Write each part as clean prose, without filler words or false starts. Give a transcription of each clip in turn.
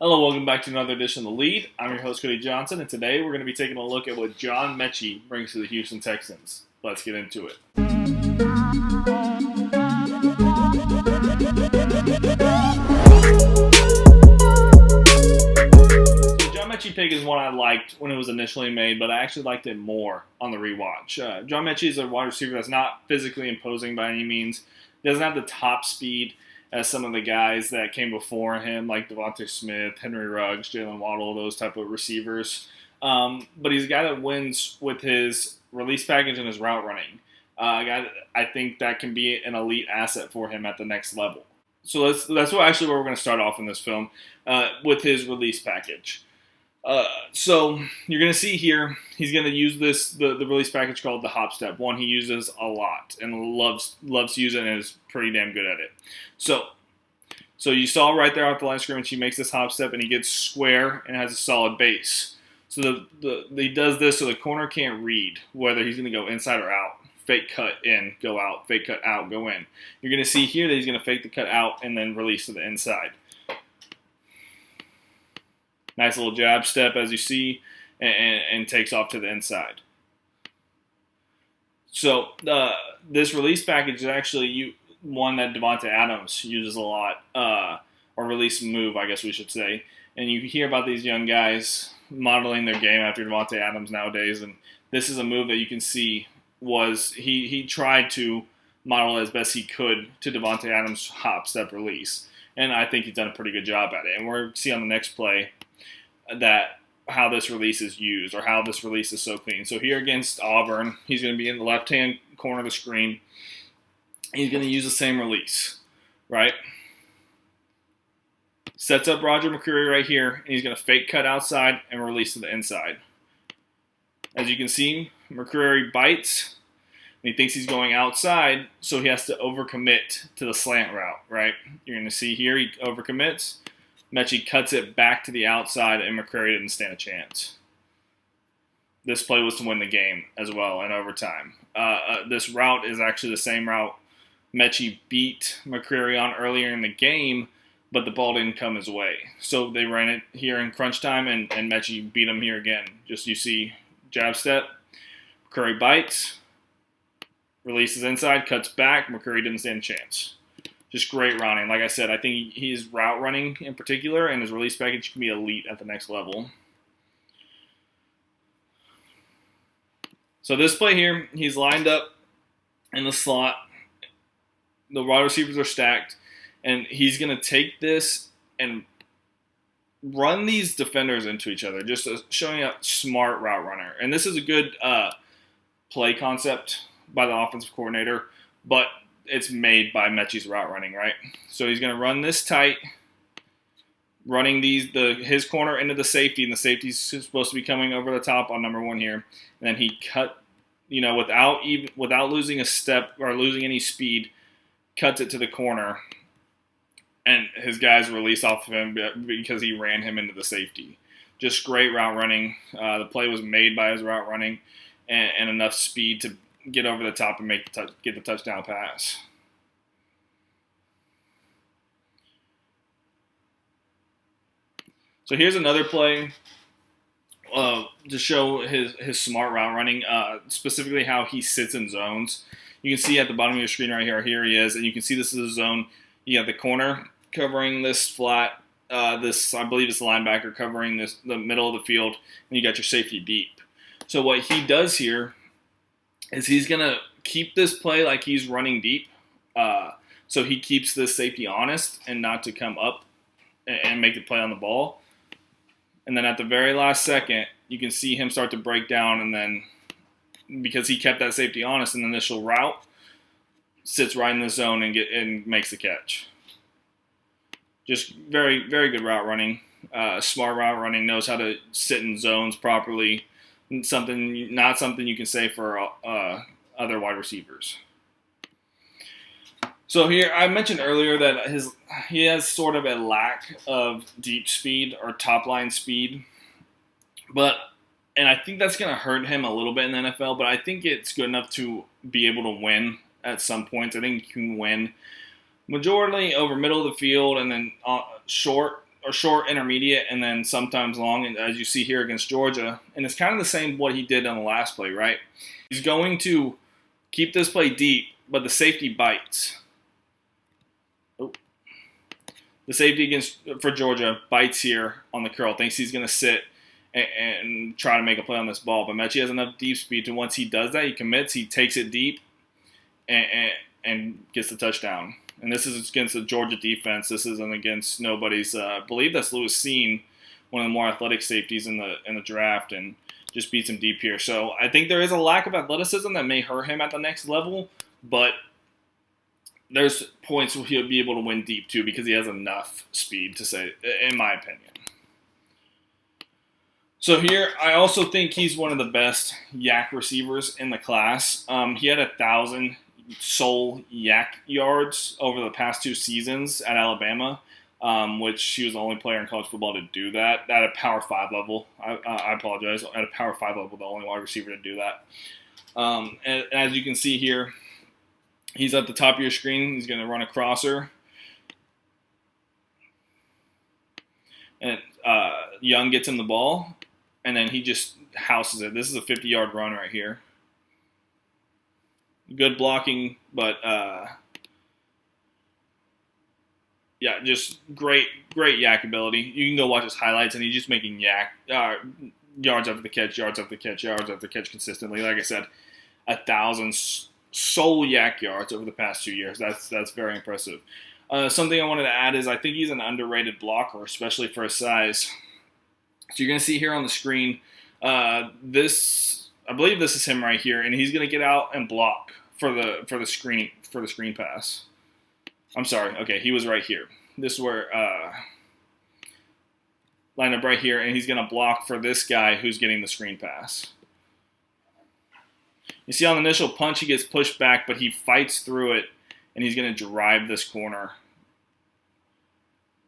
Hello, welcome back to another edition of The Lead. I'm your host, Cody Johnson, and today we're going to be taking a look at what John Metchie brings to the Houston Texans. Let's get into it. The John Metchie pick is one I liked when it was initially made, but I actually liked it more on the rewatch. John Metchie is a wide receiver that's not physically imposing by any means. Doesn't have the top speed as some of the guys that came before him, like Devontae Smith, Henry Ruggs, Jalen Waddle, those type of receivers. But he's a guy that wins with his release package and his route running. I think that can be an elite asset for him at the next level. So that's where we're going to start off in this film with his release package. So you're going to see here, he's going to use the release package called the hop step. One he uses a lot and loves to use it and is pretty damn good at it. So you saw right there off the line of scrimmage, he makes this hop step and he gets square and has a solid base. So he does this so the corner can't read whether he's going to go inside or out. Fake cut in, go out. Fake cut out, go in. You're going to see here that he's going to fake the cut out and then release to the inside. Nice little jab step, as you see, and takes off to the inside. So this release package is actually one that Davante Adams uses a lot, or release move, I guess we should say. And you hear about these young guys modeling their game after Davante Adams nowadays, and this is a move that you can see was he tried to model as best he could to Davante Adams' hop step release, and I think he's done a pretty good job at it. And we're going to see on the next play that how this release is used, or how this release is so clean. So here against Auburn, he's going to be in the left-hand corner of the screen. He's going to use the same release, right? Sets up Roger McCreary right here, and he's going to fake cut outside and release to the inside. As you can see, McCreary bites, and he thinks he's going outside, so he has to overcommit to the slant route, right? You're going to see here he overcommits. Metchie cuts it back to the outside, and McCreary didn't stand a chance. This play was to win the game as well in overtime. This route is actually the same route Metchie beat McCreary on earlier in the game, but the ball didn't come his way. So they ran it here in crunch time, and Metchie beat him here again. Just you see, jab step, McCreary bites, releases inside, cuts back, McCreary didn't stand a chance. Just great running. Like I said, I think he's route running in particular, and his release package can be elite at the next level. So this play here, he's lined up in the slot. The wide receivers are stacked, and he's going to take this and run these defenders into each other, just showing a smart route runner. And this is a good play concept by the offensive coordinator, but it's made by Metchie's route running, right? So he's going to run this tight, running his corner into the safety, and the safety's supposed to be coming over the top on number one here. And then he cut, without losing a step or losing any speed, cuts it to the corner, and his guys release off of him because he ran him into the safety. Just great route running. The play was made by his route running and enough speed to get over the top and get the touchdown pass. So here's another play to show his smart route running, specifically how he sits in zones. You can see at the bottom of your screen right here, here he is, and you can see this is a zone. You have the corner covering this flat, I believe it's the linebacker covering the middle of the field, and you got your safety deep. So what he does here is he's going to keep this play like he's running deep, so he keeps this safety honest and not to come up and make the play on the ball. And then at the very last second, you can see him start to break down, and then because he kept that safety honest in the initial route, sits right in the zone and makes the catch. Just very, very good route running. Smart route running, knows how to sit in zones properly. Not something you can say for other wide receivers. So here, I mentioned earlier that he has sort of a lack of deep speed or top line speed, and I think that's going to hurt him a little bit in the NFL. But I think it's good enough to be able to win at some points. I think he can win majority over middle of the field and then short or short, intermediate, and then sometimes long, and as you see here against Georgia. And it's kind of the same what he did on the last play, right? He's going to keep this play deep, but the safety bites. Oh. The safety for Georgia bites here on the curl, thinks he's going to sit and try to make a play on this ball. But Metchie has enough deep speed to once he does that, he commits, he takes it deep, and gets the touchdown. And this is against the Georgia defense. This isn't against nobody's. I believe that's Lewis Seen, one of the more athletic safeties in the draft, and just beats him deep here. So I think there is a lack of athleticism that may hurt him at the next level, but there's points where he'll be able to win deep too because he has enough speed to say, in my opinion. So here, I also think he's one of the best yak receivers in the class. He had 1,000 sole yak yards over the past 2 seasons at Alabama, which he was the only player in college football to do that at a Power 5 level. I apologize. At a Power 5 level, the only wide receiver to do that. And as you can see here, he's at the top of your screen. He's going to run a crosser. And Young gets him the ball, and then he just houses it. This is a 50-yard run right here. Good blocking, but yeah, just great yak ability. You can go watch his highlights, and he's just making yards after the catch, yards after the catch, yards after the catch consistently. Like I said, 1,000 sole yak yards over the past 2 years. That's very impressive. Something I wanted to add is I think he's an underrated blocker, especially for his size. So you're going to see here on the screen, I believe this is him right here, and he's going to get out and block for the screen pass. I'm sorry. Okay, he was right here. This is where line up right here, and he's going to block for this guy who's getting the screen pass. You see on the initial punch, he gets pushed back, but he fights through it, and he's going to drive this corner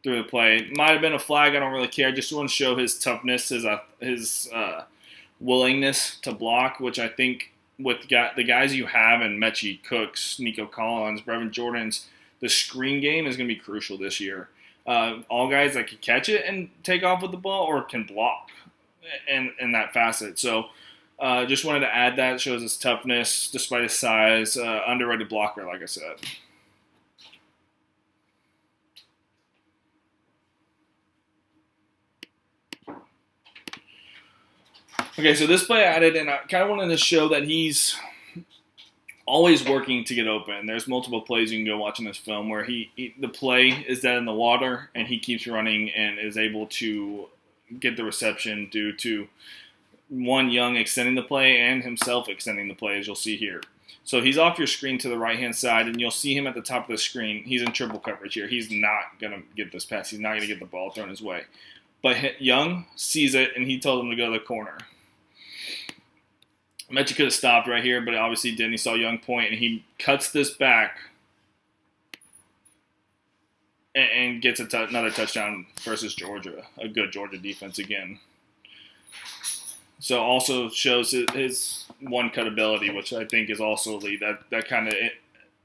through the play. Might have been a flag. I don't really care. Just want to show his toughness, his willingness to block, which I think with the guys you have in Metchie, Cooks, Nico Collins, Brevin Jordan's, the screen game is going to be crucial this year. All guys that can catch it and take off with the ball or can block in that facet. So just wanted to add that. It shows his toughness despite his size. Underrated blocker, like I said. Okay, so this play I added, and I kind of wanted to show that he's always working to get open. There's multiple plays you can go watch in this film where the play is dead in the water, and he keeps running and is able to get the reception due to one, Young extending the play and himself extending the play, as you'll see here. So he's off your screen to the right-hand side, and you'll see him at the top of the screen. He's in triple coverage here. He's not going to get this pass. He's not going to get the ball thrown his way. But Young sees it, and he told him to go to the corner. Metchie could have stopped right here, but obviously didn't. He saw Young point, and he cuts this back and gets another touchdown versus Georgia. A good Georgia defense again. So also shows his one-cut ability, which I think is also elite. That kind of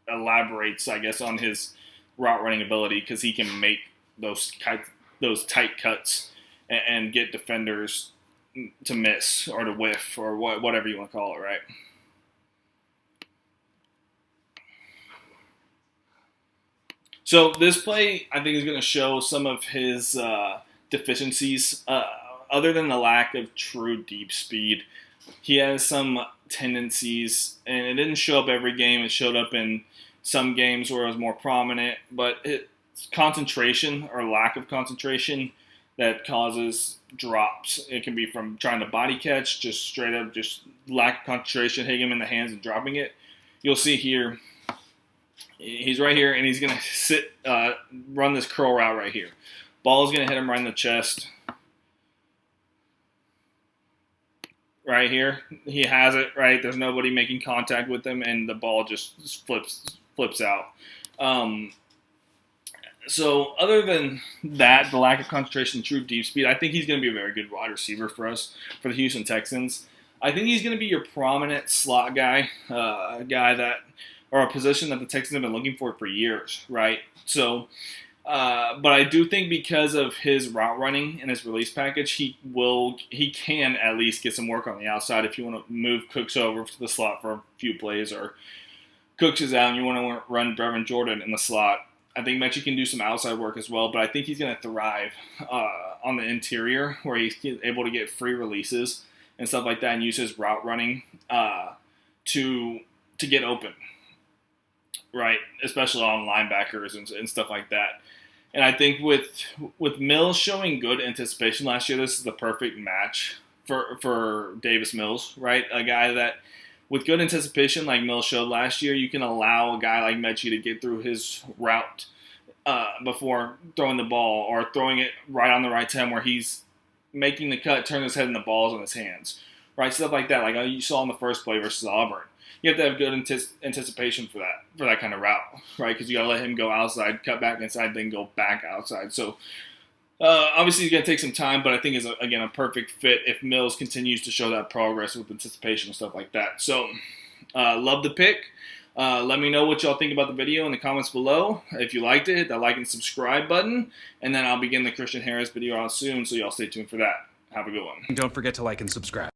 elaborates, I guess, on his route running ability because he can make those tight cuts and get defenders to miss or to whiff or whatever you want to call it, right? So this play, I think, is going to show some of his deficiencies. Other than the lack of true deep speed, he has some tendencies, and it didn't show up every game. It showed up in some games where it was more prominent, but it's concentration or lack of concentration that causes drops. It can be from trying to body catch, just straight up, just lack of concentration, hitting him in the hands and dropping it. You'll see here, he's right here, and he's going to run this curl route right here. Ball is going to hit him right in the chest. Right here, he has it, right? There's nobody making contact with him, and the ball just flips out. So other than that, the lack of concentration, true deep speed, I think he's going to be a very good wide receiver for us, for the Houston Texans. I think he's going to be your prominent slot guy, a guy that, or a position that the Texans have been looking for years, right? So But I do think because of his route running and his release package, he can at least get some work on the outside if you want to move Cooks over to the slot for a few plays, or Cooks is out and you want to run Brevin Jordan in the slot. I think Metchie can do some outside work as well, but I think he's going to thrive on the interior where he's able to get free releases and stuff like that and use his route running to get open, right? Especially on linebackers and stuff like that. And I think with Mills showing good anticipation last year, this is the perfect match for Davis Mills, right? A guy that with good anticipation like Mills showed last year, you can allow a guy like Metchie to get through his route before throwing the ball or throwing it right on the right time where he's making the cut, turning his head and the ball's in his hands, right? Stuff like that, like you saw in the first play versus Auburn. You have to have good anticipation for that kind of route, right? Because you got to let him go outside, cut back inside, then go back outside. So obviously he's going to take some time, but I think is again a perfect fit if Mills continues to show that progress with anticipation and stuff like that. So love the pick. Let me know what y'all think about the video in the comments below. If you liked it, hit that like and subscribe button, and then I'll begin the Christian Harris video out soon, so y'all stay tuned for that. Have a good one. Don't forget to like and subscribe.